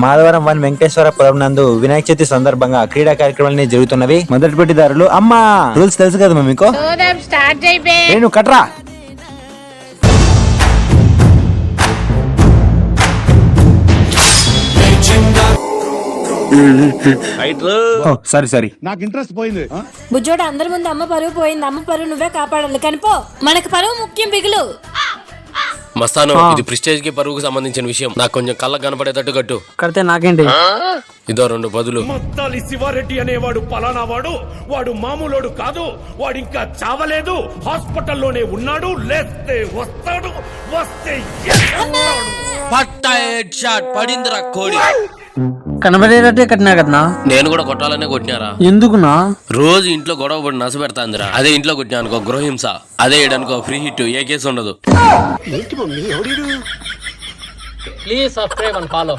మాధవరం 1 వెంకటేశ్వరపురం నందు వినాయక చవితి సందర్భంగా క్రీడా కార్యక్రమాలు జరుగుతున్నవి. మొదటి పోటీదారులు అమ్మా రూల్స్ తెలుసు కదా మీకు. నేను కట్రా సరే నాకు ఇంట్రెస్ట్ పోయింది. బుజ్జోడు అందరి ముందు అమ్మ పరువు పోయింది. అమ్మ పరువు నువ్వే కాపాడాలి. కనిపో మనకి పరువు ముఖ్యం. బిగులు మస్తాను, ఇది ప్రెస్టేజ్ కి పరువుకు సంబంధించిన విషయం. నాకు కొంచెం కళ్ళకు కనపడేటట్టు కట్టు. కడితే నాకేంటి? ఇదో 2 బదులు. మత్తాలి శివారెడ్డి అనేవాడు పలానా వాడు మామూలోడు కాదు. వాడు ఇంకా చావలేదు, హాస్పిటల్లోనే ఉన్నాడు. లేస్తే వస్తాడు, వస్తే పట్టా హెడ్ షాట్ పడిందిరా కోడి. కనబడేటట్టే కట్టినా కదనా? నేను కూడా కొట్టాలనే కొట్టినారా? ఎందుకునా? రోజు ఇంట్లో గొడవ పడి నస పెడతాందిరా. అదే ఇంట్లో కొట్టినా అనుకో గృహహింస, అదే ఏడనుకో ఫ్రీ హిట్, ఏ కేసు ఉండదు. Please subscribe and follow.